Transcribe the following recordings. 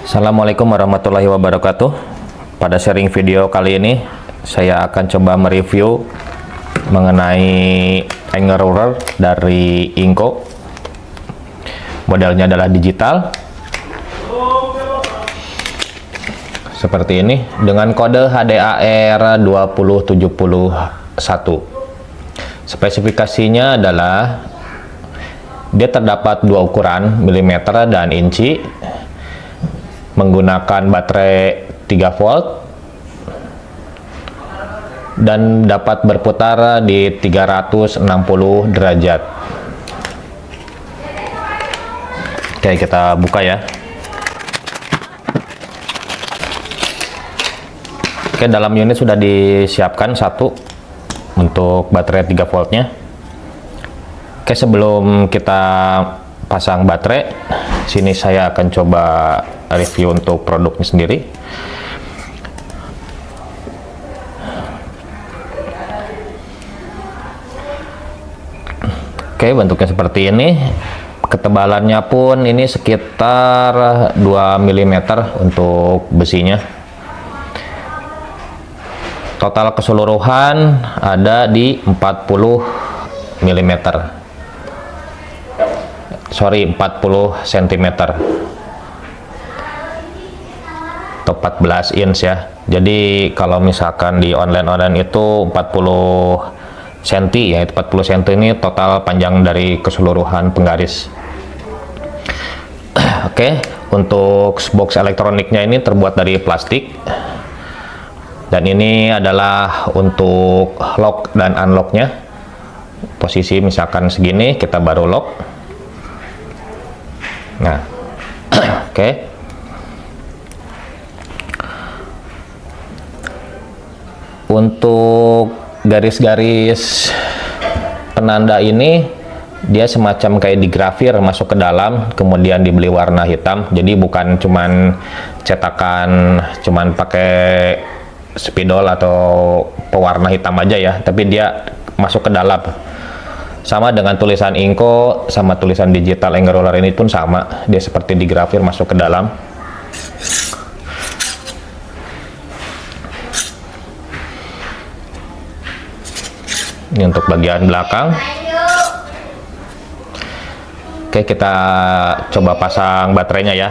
Assalamualaikum warahmatullahi wabarakatuh. Pada sharing video kali ini saya akan coba mereview mengenai Anger Ruler dari Inco. Modelnya adalah digital seperti ini dengan kode HDAR 2071. Spesifikasinya adalah dia terdapat dua ukuran, milimeter dan inci, menggunakan baterai 3 volt dan dapat berputar di 360 derajat. Oke, kita buka ya. Oke, dalam unit sudah disiapkan satu untuk baterai 3 voltnya. Oke, sebelum kita pasang baterai, sini saya akan coba review untuk produknya sendiri. Oke, bentuknya seperti ini. Ketebalannya pun ini sekitar 2 mm untuk besinya. Total keseluruhan ada di 40 mm. Sorry, 40 cm atau 14 inch ya. Jadi kalau misalkan di online itu 40 cm ya, 40 cm ini total panjang dari keseluruhan penggaris. Oke, untuk box elektroniknya ini terbuat dari plastik. Dan ini adalah untuk lock dan unlocknya. Posisi misalkan segini, kita baru lock. Nah, oke. Untuk garis-garis penanda ini dia semacam kayak digrafir masuk ke dalam, kemudian diberi warna hitam. Jadi bukan cuman cetakan cuman pakai spidol atau pewarna hitam aja ya, tapi dia masuk ke dalam. Sama dengan tulisan Inco, sama tulisan digital Anger Ruler ini pun sama, dia seperti digrafir masuk ke dalam. Ini untuk bagian belakang. Oke, kita coba pasang baterainya ya.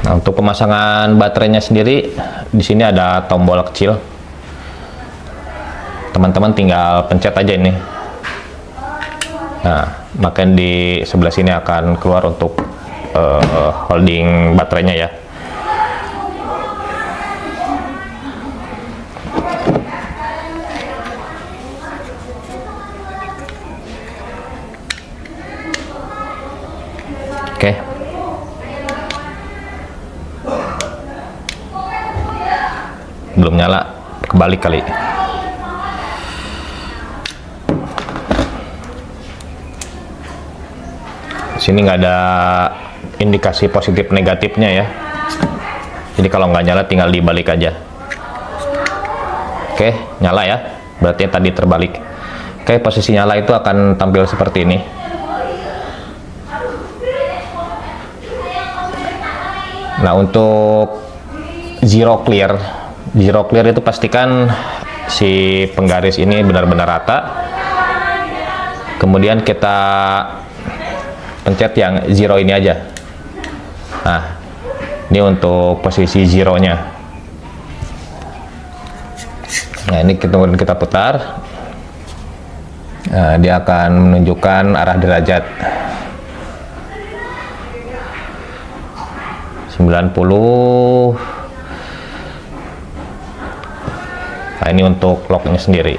Nah, untuk pemasangan baterainya sendiri, di sini ada tombol kecil. Teman-teman tinggal pencet aja ini. Nah, maka di sebelah sini akan keluar untuk holding baterainya ya. Oke. Belum nyala, kebalik kali. Sini nggak ada indikasi positif negatifnya ya. Jadi kalau nggak nyala tinggal dibalik aja. Oke, nyala ya. Berarti tadi terbalik. Oke, posisi nyala itu akan tampil seperti ini. Nah, untuk zero clear itu pastikan si penggaris ini benar-benar rata. Kemudian kita pencet yang zero ini aja. Nah, ini untuk posisi zero-nya. Nah, ini kita putar. Nah, dia akan menunjukkan arah derajat 90. Nah, ini untuk locknya sendiri.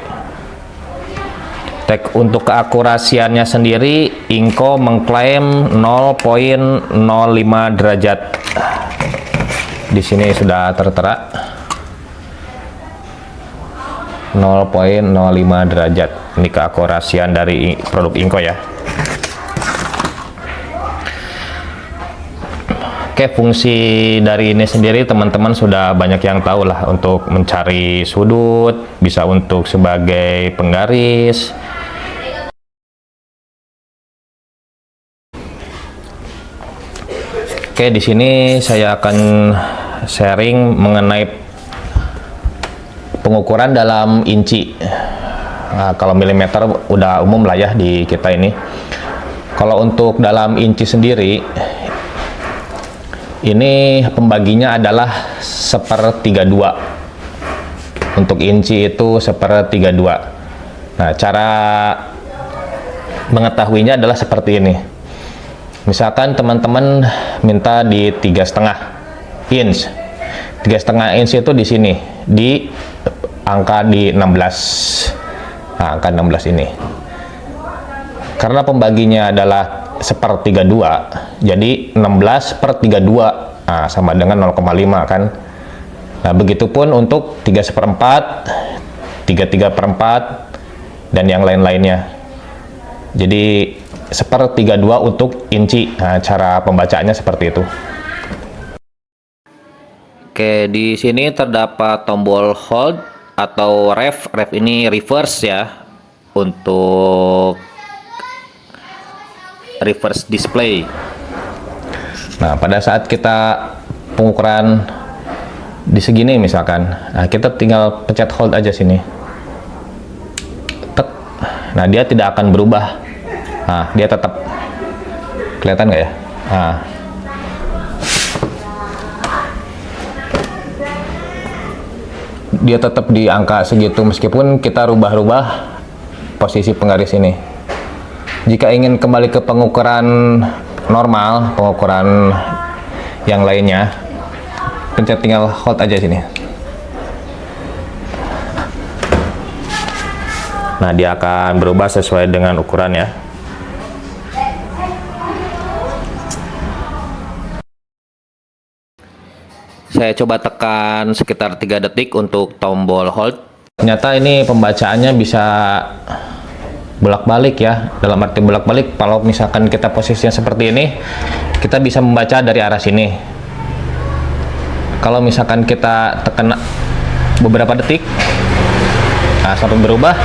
Untuk keakurasiannya sendiri, Inco mengklaim 0,05 derajat. Di sini sudah tertera 0,05 derajat. Ini keakurasian dari produk Inco ya. Oke, fungsi dari ini sendiri teman-teman sudah banyak yang tahu lah, untuk mencari sudut, bisa untuk sebagai penggaris, Oke, di sini saya akan sharing mengenai pengukuran dalam inci. Nah, kalau milimeter udah umum lah ya di kita ini. Kalau untuk dalam inci sendiri, ini pembaginya adalah 1/32. Untuk inci itu 1/32. Nah, cara mengetahuinya adalah seperti ini. Misalkan teman-teman minta di 3,5 inch. 3,5 inch itu di sini, di angka di 16. Nah, angka 16 ini. Karena pembaginya adalah 1/32, jadi 16/32, nah, sama dengan 0,5 kan. Nah, begitupun untuk 3/4, 3/4, dan yang lain-lainnya. Jadi 1/32 untuk inci. Nah, cara pembacaannya seperti itu. Oke, di sini terdapat tombol hold atau ref. Ref ini reverse ya, untuk reverse display. Nah, pada saat kita pengukuran di segini misalkan, nah kita tinggal pencet hold aja sini. Tek. Nah, dia tidak akan berubah. Nah, dia tetap, kelihatan nggak ya? Nah, dia tetap di angka segitu meskipun kita rubah-rubah posisi penggaris ini. Jika ingin kembali ke pengukuran normal, pengukuran yang lainnya, pencet tinggal hold aja sini. Nah, dia akan berubah sesuai dengan ukuran ya. Saya coba tekan sekitar 3 detik untuk tombol hold. Ternyata ini pembacaannya bisa bolak-balik ya. Dalam arti bolak-balik, kalau misalkan kita posisinya seperti ini, kita bisa membaca dari arah sini. Kalau misalkan kita tekan beberapa detik, nah, sampai berubah,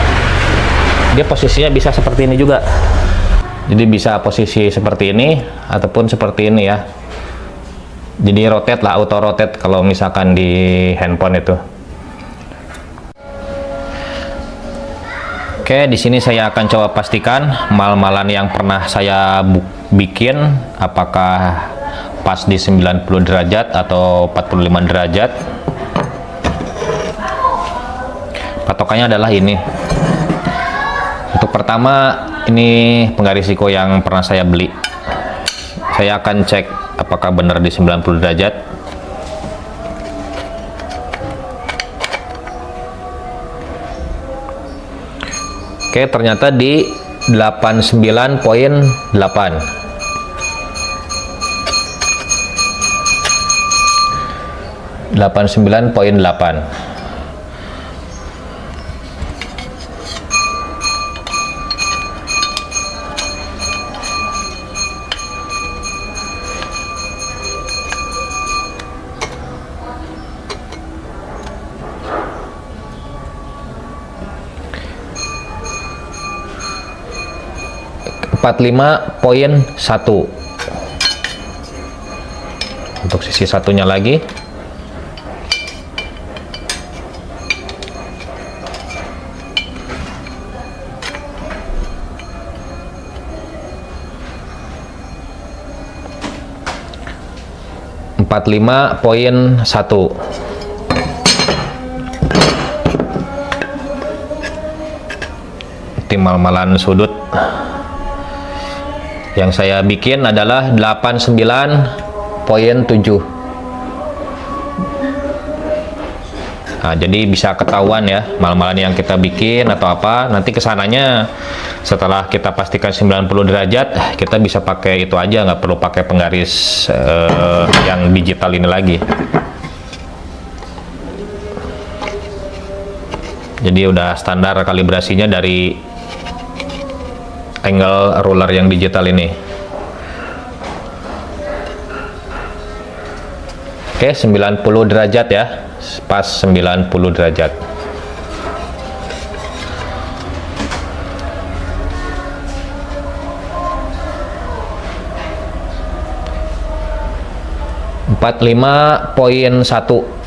dia posisinya bisa seperti ini juga. Jadi bisa posisi seperti ini ataupun seperti ini ya. Jadi rotate lah, auto rotate kalau misalkan di handphone itu. Oke, di sini saya akan coba pastikan mal-malan yang pernah saya bikin apakah pas di 90 derajat atau 45 derajat. Patokannya adalah ini. Untuk pertama, ini penggaris Seiko yang pernah saya beli. Saya akan cek apakah benar di 90 derajat. Oke, ternyata di 89,8. 89,8. (45.1). Untuk sisi satunya lagi. (45.1). Timal-malan sudut yang saya bikin adalah 89.7. Nah, jadi bisa ketahuan ya mal-malan yang kita bikin atau apa. Nanti kesananya setelah kita pastikan 90 derajat, kita bisa pakai itu aja, nggak perlu pakai penggaris yang digital ini lagi. Jadi udah standar kalibrasinya dari angle ruler yang digital ini. Oke, 90 derajat ya. Pas 90 derajat. 45.1.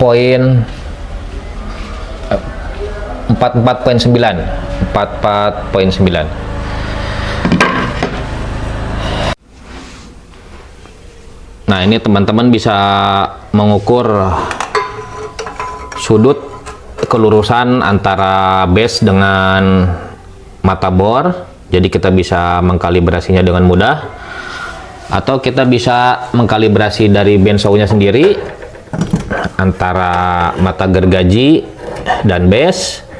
Poin 44.9. Nah, ini teman-teman bisa mengukur sudut kelurusan antara base dengan mata bor. Jadi kita bisa mengkalibrasinya dengan mudah, atau kita bisa mengkalibrasi dari benzonya sendiri antara mata gergaji dan base.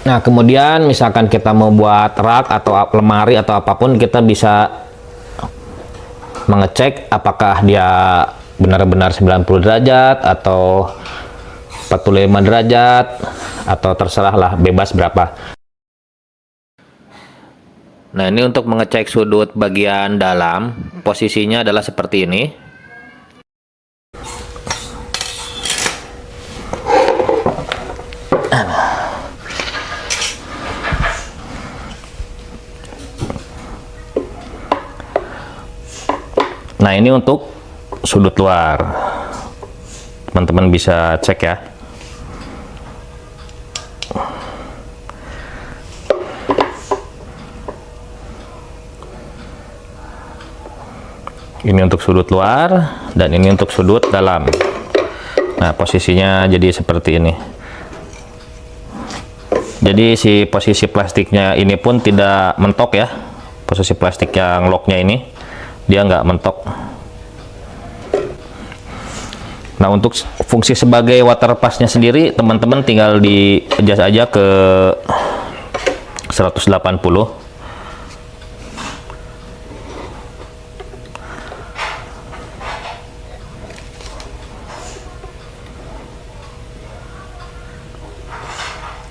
Nah, kemudian misalkan kita mau buat rak atau lemari atau apapun, kita bisa mengecek apakah dia benar-benar 90 derajat atau 45 derajat, atau terserahlah, bebas berapa. Nah, ini untuk mengecek sudut bagian dalam, posisinya adalah seperti ini. Nah, ini untuk sudut luar. Teman-teman bisa cek ya. Ini untuk sudut luar dan ini untuk sudut dalam. Nah, posisinya jadi seperti ini. Jadi si posisi plastiknya ini pun tidak mentok ya. Posisi plastik yang locknya ini dia nggak mentok. Nah, untuk fungsi sebagai water pass-nya sendiri, teman-teman tinggal di adjust aja ke 180.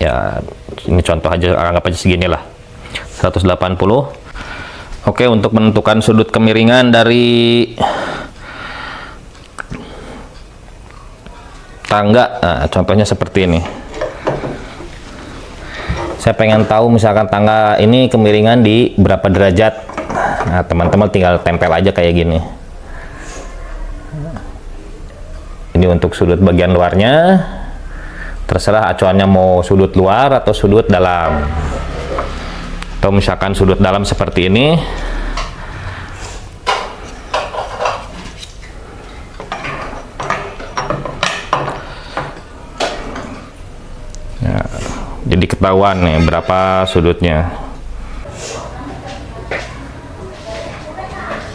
Ya, ini contoh aja, anggap aja segini lah, 180. Oke, untuk menentukan sudut kemiringan dari tangga, nah, contohnya seperti ini. Saya pengen tahu misalkan tangga ini kemiringan di berapa derajat. Nah, teman-teman tinggal tempel aja kayak gini. Ini untuk sudut bagian luarnya. Terserah acuannya mau sudut luar atau sudut dalam. Atau misalkan sudut dalam seperti ini. Nah, jadi ketahuan nih berapa sudutnya.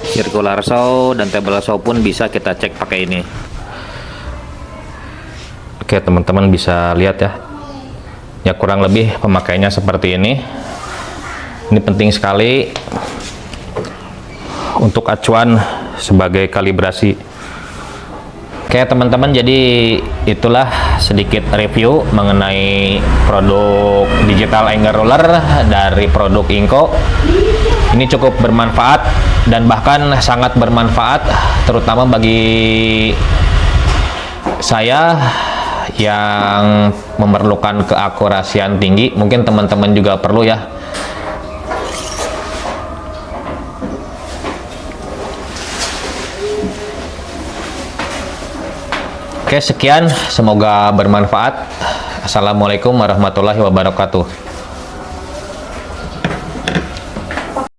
Circular saw dan table saw pun bisa kita cek pakai ini. Oke, teman-teman bisa lihat ya. Ya, kurang lebih pemakaiannya seperti ini. Ini penting sekali untuk acuan sebagai kalibrasi. Oke, teman-teman, jadi itulah sedikit review mengenai produk digital anger roller dari produk Inco. Ini cukup bermanfaat dan bahkan sangat bermanfaat, terutama bagi saya yang memerlukan keakurasian tinggi. Mungkin teman-teman juga perlu ya. Oke, sekian, semoga bermanfaat. Assalamualaikum warahmatullahi wabarakatuh.